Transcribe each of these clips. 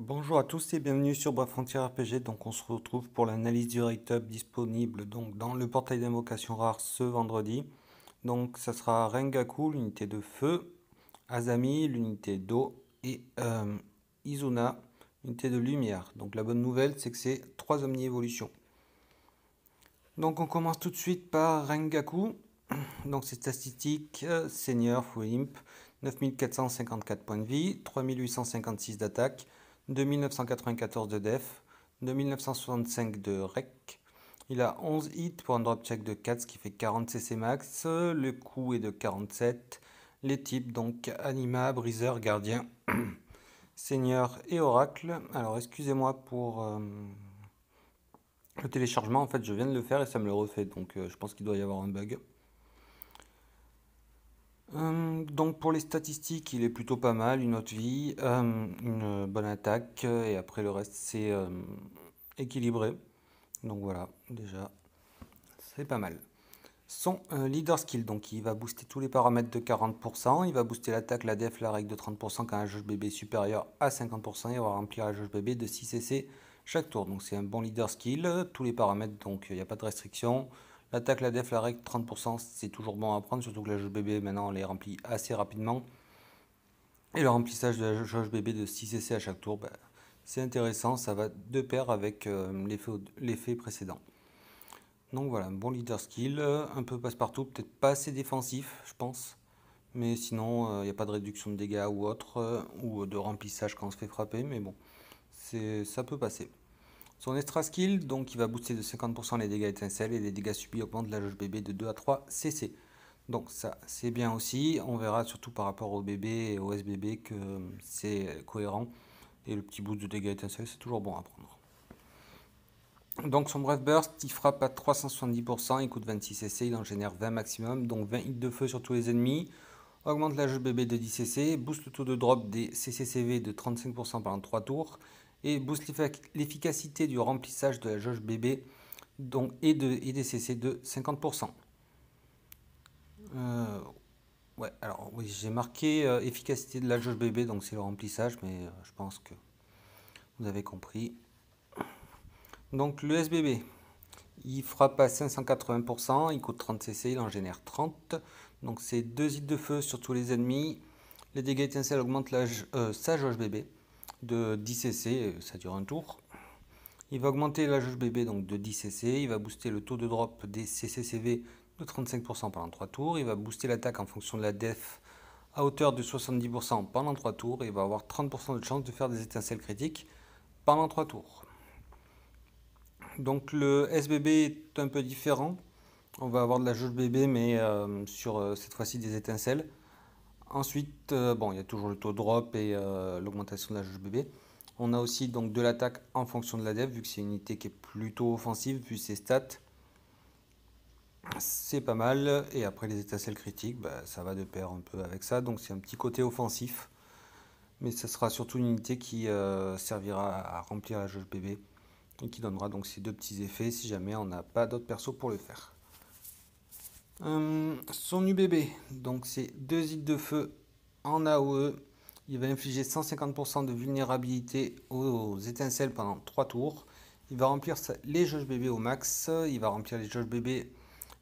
Bonjour à tous et bienvenue sur Bras Frontier RPG. Donc on se retrouve pour l'analyse du rate-up disponible donc dans le portail d'invocation rare ce vendredi. Donc ça sera Rengaku, l'unité de feu, Azami, l'unité d'eau et Izuna, l'unité de lumière. Donc la bonne nouvelle c'est que c'est 3 omni-évolutions. Donc on commence tout de suite par Rengaku. Donc c'est statistique, seigneur, full imp, 9454 points de vie, 3856 d'attaque, 2994 de def, 2965 de rec. Il a 11 hits pour un drop check de 4, ce qui fait 40 CC max. Le coût est de 47. Les types, donc anima, briseur, gardien, seigneur et oracle. Alors excusez-moi pour le téléchargement, en fait je viens de le faire et ça me le refait, donc je pense qu'il doit y avoir un bug. Donc pour les statistiques, il est plutôt pas mal, une haute vie, une bonne attaque, et après le reste c'est équilibré. Donc voilà, déjà, c'est pas mal. Son leader skill, donc il va booster tous les paramètres de 40%, il va booster l'attaque, la def, la règle de 30% quand un jauge bébé est supérieur à 50%, il va remplir la jauge bébé de 6 CC chaque tour. Donc c'est un bon leader skill, tous les paramètres, donc il n'y a pas de restriction. L'attaque, la def, la règle 30%, c'est toujours bon à prendre, surtout que la jauge bébé maintenant on les remplit assez rapidement. Et le remplissage de la jauge bébé de 6 CC à chaque tour, c'est intéressant, ça va de pair avec l'effet précédent. Donc voilà, un bon leader skill, un peu passe-partout, peut-être pas assez défensif, je pense. Mais sinon, il n'y a pas de réduction de dégâts ou autre, ou de remplissage quand on se fait frapper, mais bon, ça peut passer. Son extra skill, donc il va booster de 50% les dégâts étincelles et les dégâts subis augmentent la jauge bébé de 2 à 3 CC. Donc ça, c'est bien aussi. On verra surtout par rapport au bébé et au SBB que c'est cohérent. Et le petit boost de dégâts étincelles, c'est toujours bon à prendre. Donc son Breath Burst, il frappe à 370%, il coûte 26 CC, il en génère 20 maximum, donc 20 hits de feu sur tous les ennemis. Augmente la jauge bébé de 10 CC, booste le taux de drop des CCCV de 35% pendant 3 tours, et booste l'efficacité du remplissage de la jauge bébé et des CC de 50%. Ouais, alors oui, j'ai marqué efficacité de la jauge bébé, donc c'est le remplissage, mais je pense que vous avez compris. Donc le SBB, il frappe à 580%, il coûte 30 CC, il en génère 30. Donc c'est 2 hits de feu sur tous les ennemis. Les dégâts étincelles augmentent sa jauge bébé de 10 CC, ça dure un tour. Il va augmenter la jauge bébé donc de 10 CC, il va booster le taux de drop des CCCV de 35% pendant 3 tours, il va booster l'attaque en fonction de la def à hauteur de 70% pendant 3 tours, et il va avoir 30% de chance de faire des étincelles critiques pendant 3 tours. Donc le SBB est un peu différent. On va avoir de la jauge bébé, mais sur cette fois-ci des étincelles. Ensuite, bon, il y a toujours le taux drop et l'augmentation de la jauge bébé. On a aussi donc de l'attaque en fonction de la def, vu que c'est une unité qui est plutôt offensive, vu ses stats. C'est pas mal. Et après les étincelles critiques, ça va de pair un peu avec ça. Donc c'est un petit côté offensif. Mais ce sera surtout une unité qui servira à remplir la jauge bébé. Et qui donnera donc ces deux petits effets si jamais on n'a pas d'autres persos pour le faire. Son UBB, donc c'est 2 hits de feu en AOE. Il va infliger 150% de vulnérabilité aux étincelles pendant 3 tours. Il va remplir les jauges bébés au max. Il va remplir les jauges bébés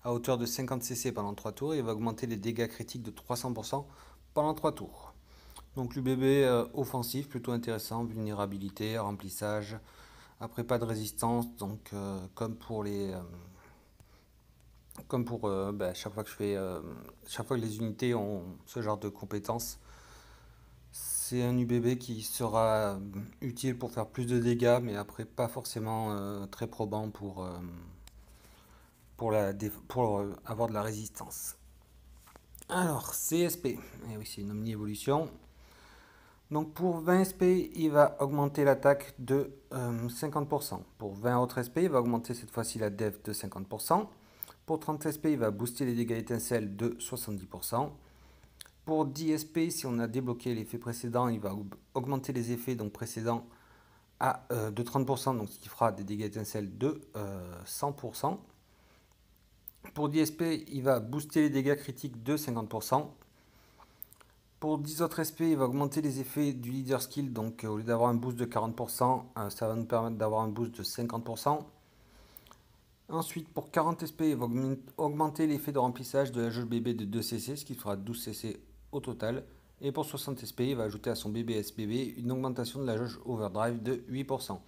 à hauteur de 50 CC pendant 3 tours. Il va augmenter les dégâts critiques de 300% pendant 3 tours. Donc l'UBB offensif, plutôt intéressant. Vulnérabilité, remplissage. Après pas de résistance, donc comme pour chaque fois que chaque fois que les unités ont ce genre de compétences, c'est un UBB qui sera utile pour faire plus de dégâts, mais après pas forcément très probant pour avoir de la résistance. Alors CSP, et oui c'est une omni-évolution. Donc pour 20 SP, il va augmenter l'attaque de 50%. Pour 20 autres SP, il va augmenter cette fois-ci la def de 50%. Pour 30 SP, il va booster les dégâts étincelles de 70%. Pour 10 SP, si on a débloqué l'effet précédent, il va augmenter les effets donc précédents de 30%, donc ce qui fera des dégâts étincelles de 100%. Pour 10 SP, il va booster les dégâts critiques de 50%. Pour 10 autres SP, il va augmenter les effets du leader skill. Donc au lieu d'avoir un boost de 40%, ça va nous permettre d'avoir un boost de 50%. Ensuite, pour 40 SP, il va augmenter l'effet de remplissage de la jauge BB de 2 CC, ce qui fera 12 CC au total. Et pour 60 SP, il va ajouter à son BBSBB une augmentation de la jauge overdrive de 8%.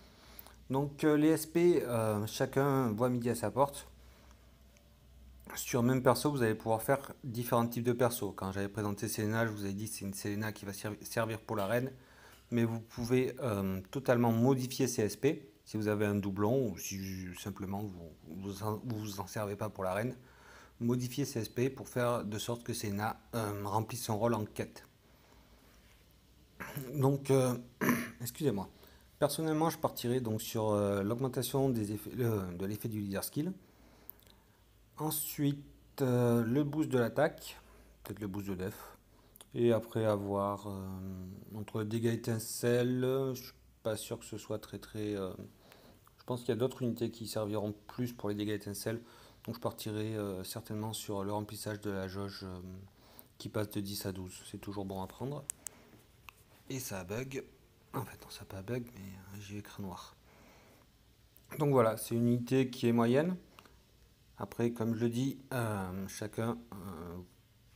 Donc les SP, chacun voit midi à sa porte. Sur même perso, vous allez pouvoir faire différents types de persos. Quand j'avais présenté Selena, je vous ai dit que c'est une Selena qui va servir pour l'arène. Mais vous pouvez totalement modifier ces SP si vous avez un doublon ou si simplement vous en servez pas pour l'arène. Modifier ces SP pour faire de sorte que Selena remplisse son rôle en quête. Donc, excusez-moi. Personnellement, je partirai donc sur l'augmentation des effets, de l'effet du leader skill. Ensuite, le boost de l'attaque, peut-être le boost de def. Et après avoir entre le dégâts étincelle, je suis pas sûr que ce soit très. Je pense qu'il y a d'autres unités qui serviront plus pour les dégâts étincelle. Donc je partirai certainement sur le remplissage de la jauge qui passe de 10 à 12. C'est toujours bon à prendre. Et ça bug. En fait, non, ça pas bug, mais j'ai écran noir. Donc voilà, c'est une unité qui est moyenne. Après, comme je le dis, chacun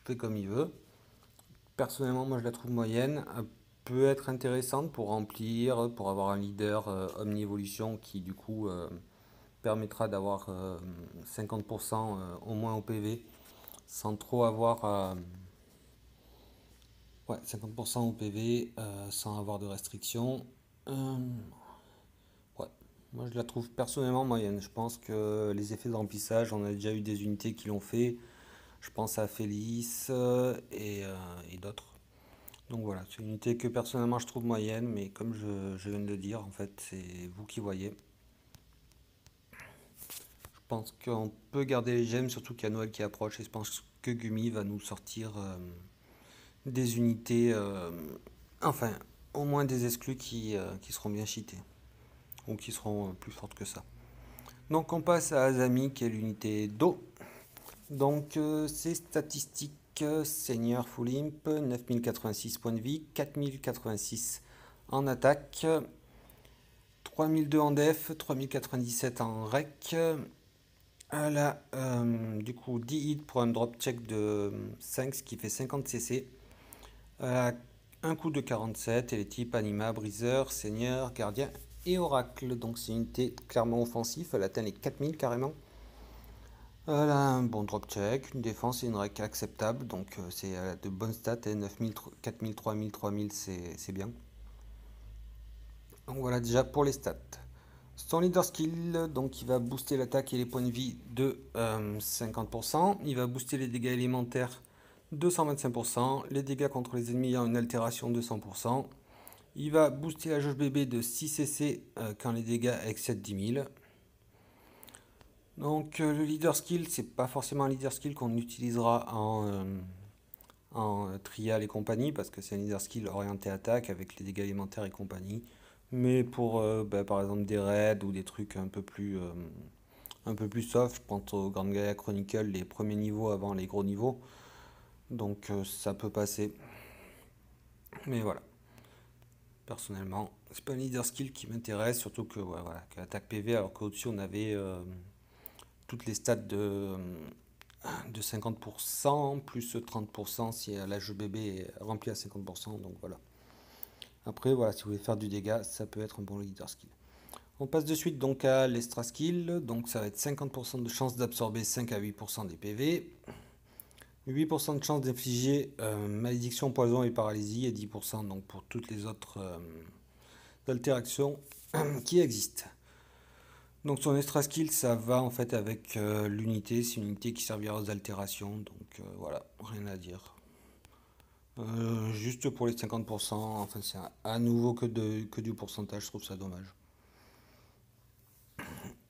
fait comme il veut. Personnellement, moi je la trouve moyenne. Elle peut être intéressante pour remplir, pour avoir un leader omni-évolution qui du coup permettra d'avoir 50% au moins au PV sans trop avoir ouais, 50% au PV sans avoir de restrictions. Ouais, moi je la trouve personnellement moyenne. Je pense que les effets de remplissage, on a déjà eu des unités qui l'ont fait. Je pense à Félix et d'autres. Donc voilà, c'est une unité que personnellement je trouve moyenne, mais comme je viens de le dire, en fait, c'est vous qui voyez. Je pense qu'on peut garder les gemmes, surtout qu'il y a Noël qui approche, et je pense que Gumi va nous sortir des unités, enfin, au moins des exclus qui seront bien cheatés, ou qui seront plus fortes que ça. Donc on passe à Azami, qui est l'unité d'eau. Donc ses statistiques, Seigneur Full Imp, 9086 points de vie, 4086 en attaque, 3002 en def, 3097 en rec. Elle a du coup 10 hits pour un drop check de 5, ce qui fait 50 CC. Elle a un coup de 47 et les types Anima, Briseur, Seigneur, Gardien et Oracle. Donc c'est une unité clairement offensive, elle atteint les 4000 carrément. Elle a un bon drop check, une défense et une rec acceptable, donc c'est de bonnes stats, 9000, 4000, 3000, 3000 c'est bien. Donc voilà déjà pour les stats. Son leader skill, donc il va booster l'attaque et les points de vie de 50%. Il va booster les dégâts élémentaires de 125%. Les dégâts contre les ennemis ayant une altération de 100%. Il va booster la jauge BB de 6 CC quand les dégâts excèdent 10 000. Donc le leader skill, c'est pas forcément un leader skill qu'on utilisera en trial et compagnie, parce que c'est un leader skill orienté attaque avec les dégâts élémentaires et compagnie. Mais pour par exemple des raids ou des trucs un peu plus soft, je pense au Grand Gaia Chronicle, les premiers niveaux avant les gros niveaux. Donc ça peut passer. Mais voilà. Personnellement, c'est pas un leader skill qui m'intéresse, surtout que ouais, voilà, que l'attaque PV, alors qu'au-dessus on avait toutes les stats de 50% plus 30% si l'âge bébé est rempli à 50%. Donc voilà. Après, voilà, si vous voulez faire du dégât, ça peut être un bon leader skill. On passe de suite donc à l'extra skill. Donc ça va être 50% de chance d'absorber 5 à 8% des PV. 8% de chance d'infliger malédiction, poison et paralysie. Et 10% donc pour toutes les autres altérations qui existent. Donc son extra skill, ça va en fait avec l'unité. C'est une unité qui servira aux altérations. Donc voilà, rien à dire. Juste pour les 50%, enfin c'est à nouveau que du pourcentage, je trouve ça dommage.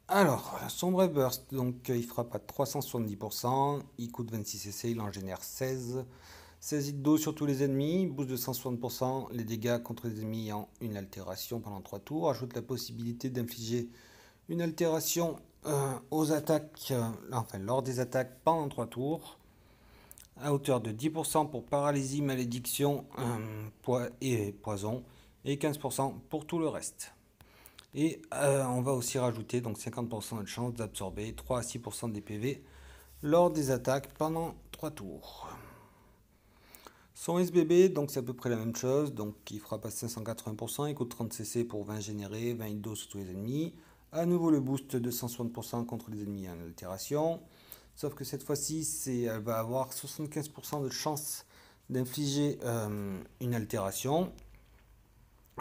Alors, son Brave Burst, donc il frappe à 370%, il coûte 26 CC, il en génère 16. 16 hits d'eau sur tous les ennemis, boost de 160%, les dégâts contre les ennemis ayant une altération pendant 3 tours, ajoute la possibilité d'infliger une altération aux attaques, enfin lors des attaques pendant 3 tours. à hauteur de 10% pour paralysie, malédiction et poison, et 15% pour tout le reste. Et on va aussi rajouter donc 50% de chance d'absorber 3 à 6% des PV lors des attaques pendant 3 tours. Son SBB, donc c'est à peu près la même chose, donc il frappe à 580%, il coûte 30 CC pour 20 générés, 20 hit d'eau sur tous les ennemis. À nouveau le boost de 160% contre les ennemis en altération. Sauf que cette fois-ci, elle va avoir 75% de chance d'infliger une altération.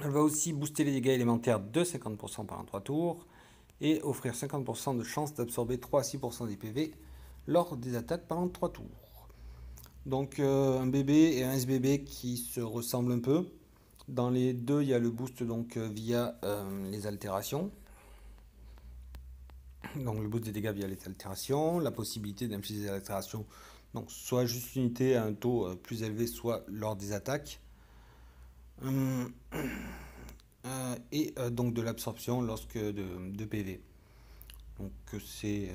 Elle va aussi booster les dégâts élémentaires de 50% pendant 3 tours et offrir 50% de chance d'absorber 3 à 6% des PV lors des attaques pendant 3 tours. Donc un BB et un SBB qui se ressemblent un peu. Dans les deux, il y a le boost donc via les altérations. Donc le boost des dégâts via les altérations, la possibilité d'infliger des altérations, donc soit juste unité à un taux plus élevé, soit lors des attaques. Et donc de l'absorption lorsque de PV. Donc c'est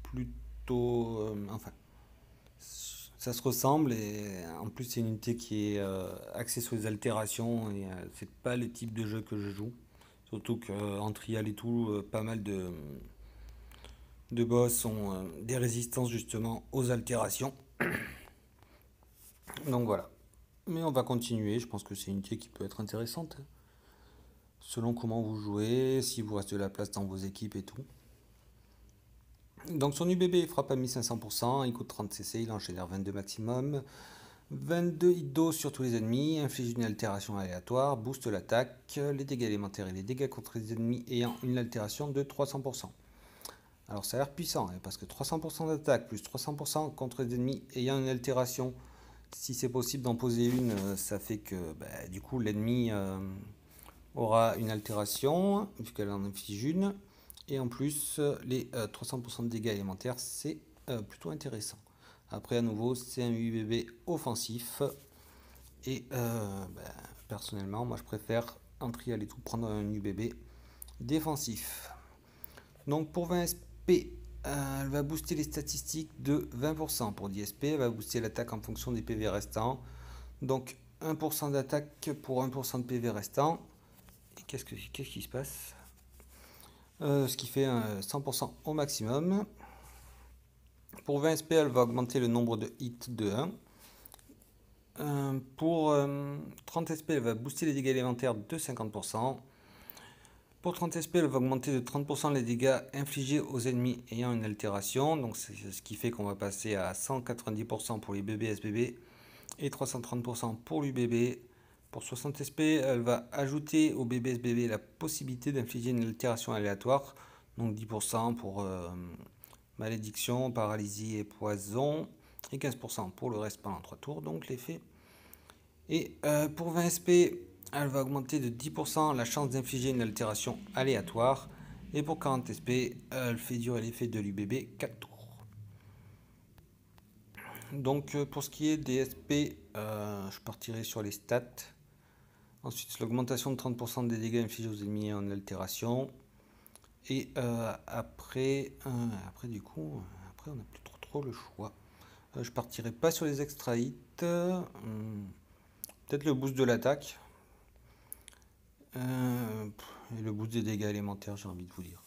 plutôt... enfin, ça se ressemble et en plus c'est une unité qui est axée sur les altérations et c'est pas le type de jeu que je joue. Surtout qu'en trial et tout, pas mal de boss ont des résistances justement aux altérations. Donc voilà. Mais on va continuer, je pense que c'est une unité qui peut être intéressante. Selon comment vous jouez, si vous restez de la place dans vos équipes et tout. Donc son UBB frappe à 1500%, il coûte 30 CC, il en génère 22 maximum. 22 hit d'eau sur tous les ennemis, inflige une altération aléatoire, booste l'attaque, les dégâts élémentaires et les dégâts contre les ennemis ayant une altération de 300%. Alors ça a l'air puissant, hein, parce que 300% d'attaque plus 300% contre les ennemis ayant une altération, si c'est possible d'en poser une, ça fait que du coup l'ennemi aura une altération, vu qu'elle en inflige une. Et en plus, les 300% de dégâts élémentaires, c'est plutôt intéressant. Après, à nouveau, c'est un UBB offensif. Et personnellement, moi je préfère en trial et tout prendre un UBB défensif. Donc pour 20 SP, elle va booster les statistiques de 20%. Pour 10 SP, elle va booster l'attaque en fonction des PV restants. Donc 1% d'attaque pour 1% de PV restant. Et qu'est-ce qui se passe? Ce qui fait 100% au maximum. Pour 20 SP, elle va augmenter le nombre de hits de 1. Pour 30 SP, elle va booster les dégâts élémentaires de 50%. Pour 30 SP, elle va augmenter de 30% les dégâts infligés aux ennemis ayant une altération. Donc c'est ce qui fait qu'on va passer à 190% pour les BB SBB et 330% pour l'UBB. Pour 60 SP, elle va ajouter au BB SBB la possibilité d'infliger une altération aléatoire. Donc 10% pour malédiction, paralysie et poison. Et 15% pour le reste pendant 3 tours. Donc l'effet. Et pour 20 SP, elle va augmenter de 10% la chance d'infliger une altération aléatoire. Et pour 40 SP, elle fait durer l'effet de l'UBB 4 tours. Donc pour ce qui est des SP, je partirai sur les stats. Ensuite, l'augmentation de 30% des dégâts infligés aux ennemis en altération. Et après du coup, après on n'a plus trop le choix. Je partirai pas sur les extra hits. Peut-être le boost de l'attaque. Et le boost des dégâts élémentaires, j'ai envie de vous dire.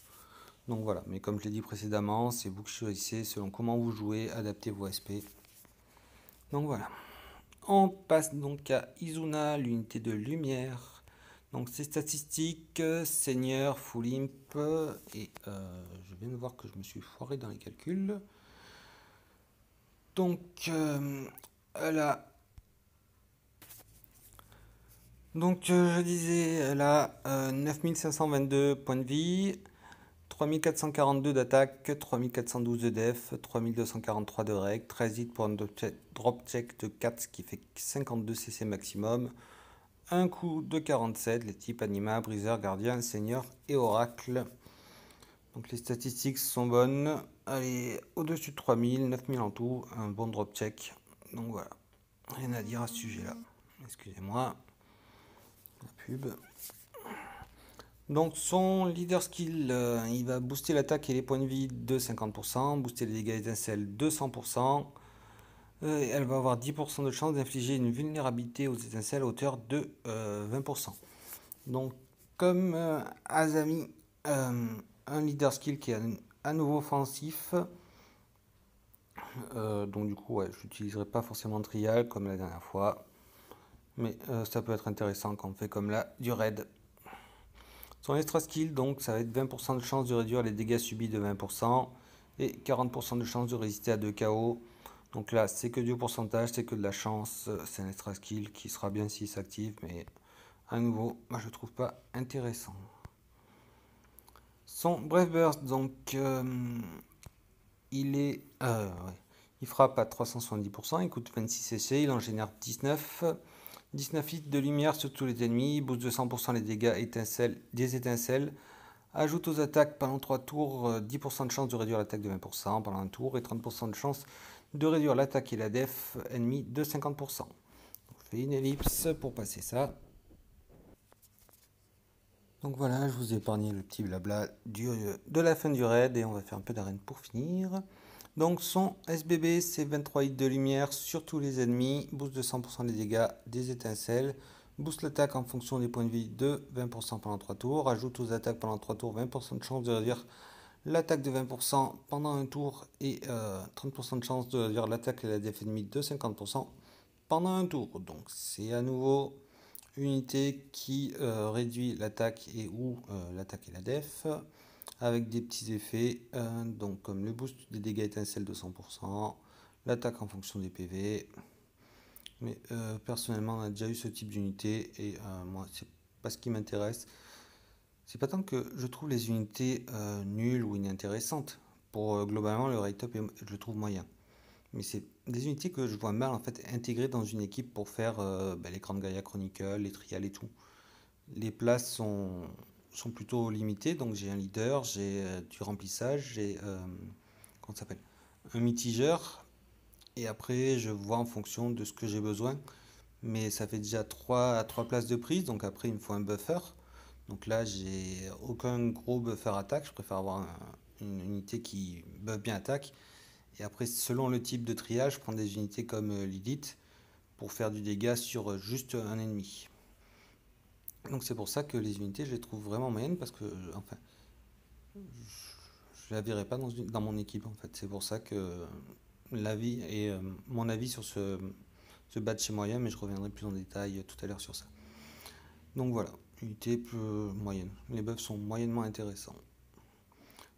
Donc voilà, mais comme je l'ai dit précédemment, c'est vous qui choisissez selon comment vous jouez, adaptez vos SP. Donc voilà. On passe donc à Izuna, l'unité de lumière. Donc ses statistiques, seigneur, full imp, et je viens de voir que je me suis foiré dans les calculs. Donc elle a... Donc je disais, elle a 9522 points de vie, 3442 d'attaque, 3412 de def, 3243 de reg, 13 hits pour un drop check de 4, ce qui fait 52 CC maximum. Un coup de 47, les types anima, briseur, gardien, seigneur et oracle. Donc les statistiques sont bonnes. Allez, au-dessus de 3000, 9000 en tout, un bon drop check. Donc voilà, rien à dire à ce sujet-là. Excusez-moi, la pub. Donc son leader skill, il va booster l'attaque et les points de vie de 50%, booster les dégâts étincelles de 100%, Elle va avoir 10% de chance d'infliger une vulnérabilité aux étincelles à hauteur de 20%. Donc, comme Azami, un leader skill qui est à nouveau offensif, donc du coup, ouais, je n'utiliserai pas forcément trial comme la dernière fois, mais ça peut être intéressant quand on fait comme là du raid. Son extra skill, donc, ça va être 20% de chance de réduire les dégâts subis de 20% et 40% de chance de résister à 2 KO. Donc là, c'est que du pourcentage, c'est que de la chance. C'est un extra skill qui sera bien s'il s'active, mais à nouveau, moi je trouve pas intéressant. Son Brave Burst, donc, il frappe à 370%, il coûte 26 CC, il en génère 19. 19 hits de lumière sur tous les ennemis, booste de 100% les dégâts des étincelles, ajoute aux attaques pendant 3 tours 10% de chance de réduire l'attaque de 20% pendant un tour et 30% de chance de réduire l'attaque et la def ennemie de 50%. On fait une ellipse pour passer ça. Donc voilà, je vous ai épargné le petit blabla de la fin du raid et on va faire un peu d'arène pour finir. Donc son SBB c'est 23 hits de lumière sur tous les ennemis, boost de 100% des dégâts des étincelles, booste l'attaque en fonction des points de vie de 20% pendant 3 tours, ajoute aux attaques pendant 3 tours 20% de chance de réduire l'attaque de 20% pendant un tour et 30% de chance de réduire l'attaque et la def ennemie de 50% pendant un tour. Donc c'est à nouveau unité qui réduit l'attaque et ou l'attaque et la def avec des petits effets donc comme le boost des dégâts étincelles de 100%, l'attaque en fonction des PV. Mais personnellement on a déjà eu ce type d'unité et moi c'est pas ce qui m'intéresse. C'est pas tant que je trouve les unités nulles ou inintéressantes. Pour globalement le rate up je le trouve moyen. Mais c'est des unités que je vois mal en fait intégrées dans une équipe pour faire les grandes Gaia Chronicle, les trials et tout. Les places sont plutôt limitées, donc j'ai un leader, j'ai du remplissage, j'ai comment ça s'appelle, un mitigeur, et après je vois en fonction de ce que j'ai besoin. Mais ça fait déjà 3 places de prise, donc après il me faut un buffer. Donc là j'ai aucun gros buffer attaque, je préfère avoir une unité qui buff bien attaque. Et après selon le type de triage, je prends des unités comme Lilith pour faire du dégât sur juste un ennemi. Donc c'est pour ça que les unités, je les trouve vraiment moyennes parce que, enfin, je la verrai pas dans mon équipe en fait. C'est pour ça que l'avis et mon avis sur ce batch est moyen, mais je reviendrai plus en détail tout à l'heure sur ça. Donc voilà, unité plus moyenne. Les buffs sont moyennement intéressants.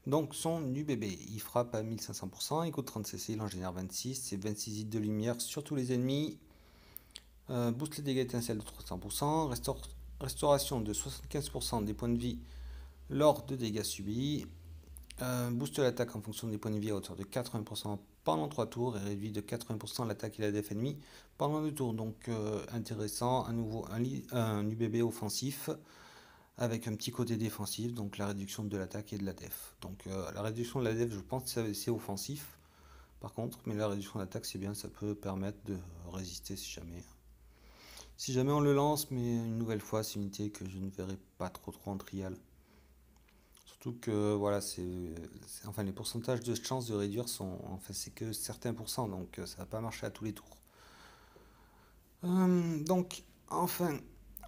Donc son UBB, il frappe à 1500%, il coûte 30 CC, il en génère 26, c'est 26 hits de lumière sur tous les ennemis. Booste les dégâts étincelles de 300%, restauration de 75% des points de vie lors de dégâts subis, booste l'attaque en fonction des points de vie à hauteur de 80% pendant 3 tours et réduit de 80% l'attaque et la def ennemie pendant 2 tours. Donc intéressant, à nouveau un UBB offensif avec un petit côté défensif, donc la réduction de l'attaque et de la def. Donc la réduction de la def, je pense que c'est offensif par contre, mais la réduction de l'attaque c'est bien, ça peut permettre de résister si jamais. Si jamais on le lance, mais une nouvelle fois, c'est une unité que je ne verrai pas trop en trial. Surtout que voilà, enfin les pourcentages de chance de réduire sont, enfin c'est que certains pourcents, donc ça va pas marcher à tous les tours. Donc enfin,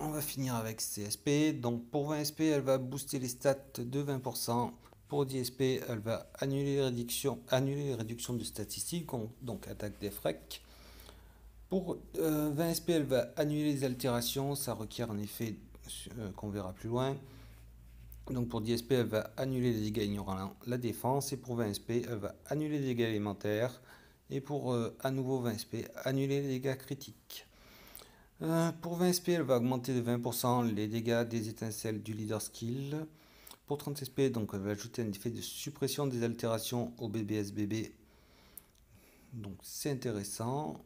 on va finir avec CSP. Donc pour 20 SP, elle va booster les stats de 20%. Pour 10 SP, elle va annuler les réductions de statistiques, donc attaque des frecs. Pour 20 SP, elle va annuler les altérations, ça requiert un effet qu'on verra plus loin. Donc pour 10 SP, elle va annuler les dégâts ignorant la défense. Et pour 20 SP, elle va annuler les dégâts élémentaires. Et pour à nouveau 20 SP, annuler les dégâts critiques. Pour 20 SP, elle va augmenter de 20% les dégâts des étincelles du leader skill. Pour 30 SP, donc elle va ajouter un effet de suppression des altérations au BBSBB. Donc c'est intéressant.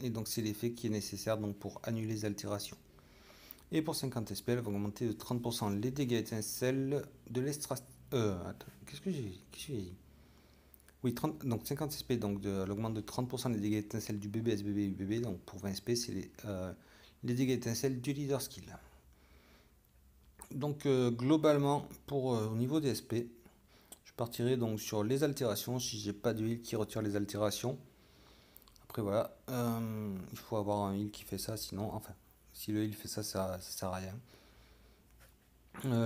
Et donc c'est l'effet qui est nécessaire donc, pour annuler les altérations. Et pour 50 SP, elle va augmenter de 30% les dégâts étincelles de l'estra... attends, qu'est-ce que j'ai dit? Oui, 30, donc 50 SP, donc elle augmente de 30% les dégâts étincelles du BBSBB et UBB. Donc pour 20 SP, c'est les dégâts étincelles du leader skill. Donc globalement, au niveau des SP, je partirai donc sur les altérations, si j'ai pas de heal qui retire les altérations. après voilà, il faut avoir un heal qui fait ça, sinon, enfin, si le heal fait ça, ça sert à rien.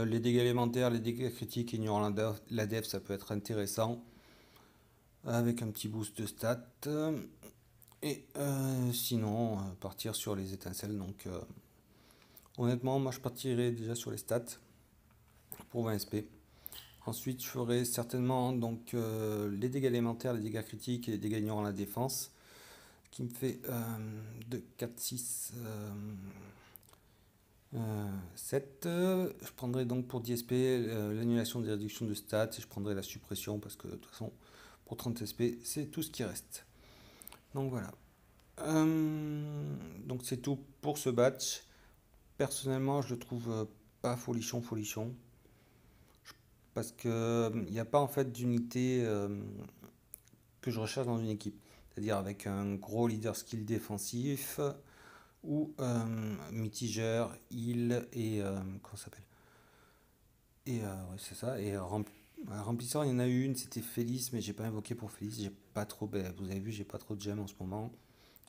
Les dégâts élémentaires, les dégâts critiques, ignorant la def, ça peut être intéressant, avec un petit boost de stats. Et sinon, partir sur les étincelles. Donc, honnêtement, moi je partirais déjà sur les stats pour 20 SP. Ensuite, je ferai certainement donc, les dégâts élémentaires, les dégâts critiques et les dégâts ignorant la défense, qui me fait 2, 4, 6, 7. Je prendrai donc pour 10 SP l'annulation des réductions de stats et je prendrai la suppression parce que de toute façon, pour 30 SP, c'est tout ce qui reste. Donc voilà. Donc c'est tout pour ce batch. Personnellement, je le trouve pas folichon. Parce que il n'y a pas en fait d'unité que je recherche dans une équipe. C'est-à-dire avec un gros leader skill défensif ou mitigeur, heal et comment ça s'appelle? Et ouais, c'est ça. Et remplisseur, il y en a une, c'était Félix, mais j'ai pas invoqué pour Félix. J'ai pas trop, ben, vous avez vu, j'ai pas trop de gemmes en ce moment.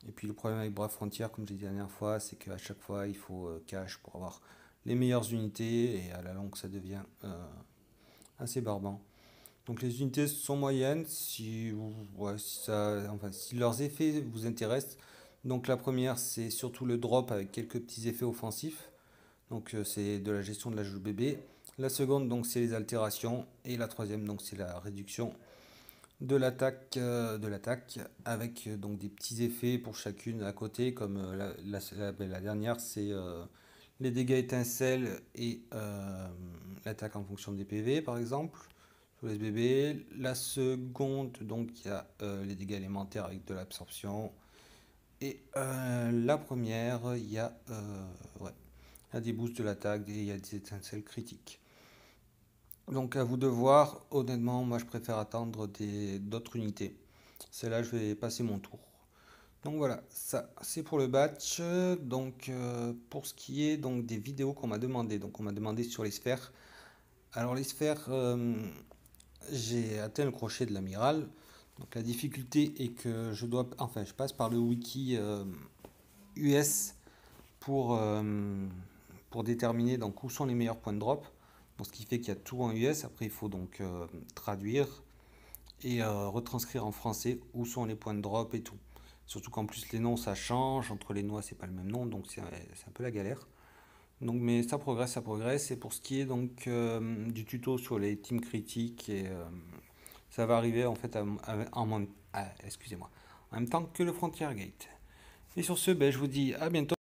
Et puis le problème avec Brave Frontier, comme j'ai dit la dernière fois, c'est qu'à chaque fois il faut cash pour avoir les meilleures unités et à la longue ça devient assez barbant. Donc les unités sont moyennes ouais, si leurs effets vous intéressent. Donc la première c'est surtout le drop avec quelques petits effets offensifs. Donc c'est de la gestion de la joue bébé. La seconde donc c'est les altérations et la troisième donc c'est la réduction de l'attaque avec donc des petits effets pour chacune à côté comme la dernière c'est les dégâts étincelles et l'attaque en fonction des PV par exemple sur les SBB. La seconde donc il y a les dégâts élémentaires avec de l'absorption et la première il y a ouais, il y a des boosts de l'attaque et il y a des étincelles critiques. Donc à vous de voir, honnêtement, moi je préfère attendre d'autres unités. Celle-là, je vais passer mon tour. Donc voilà, ça c'est pour le batch. Donc pour ce qui est donc des vidéos qu'on m'a demandé, donc on m'a demandé sur les sphères. Alors les sphères, j'ai atteint le crochet de l'amiral. Donc la difficulté est que je passe par le wiki US pour déterminer donc où sont les meilleurs points de drop. Donc, ce qui fait qu'il y a tout en US. Après, il faut donc traduire et retranscrire en français où sont les points de drop et tout. Surtout qu'en plus, les noms ça change. Entre les noix, c'est pas le même nom. Donc, c'est un peu la galère. Donc, mais ça progresse, ça progresse. Et pour ce qui est donc du tuto sur les teams critiques, ça va arriver en fait excusez-moi, en même temps que le Frontier Gate. Et sur ce, ben, je vous dis à bientôt.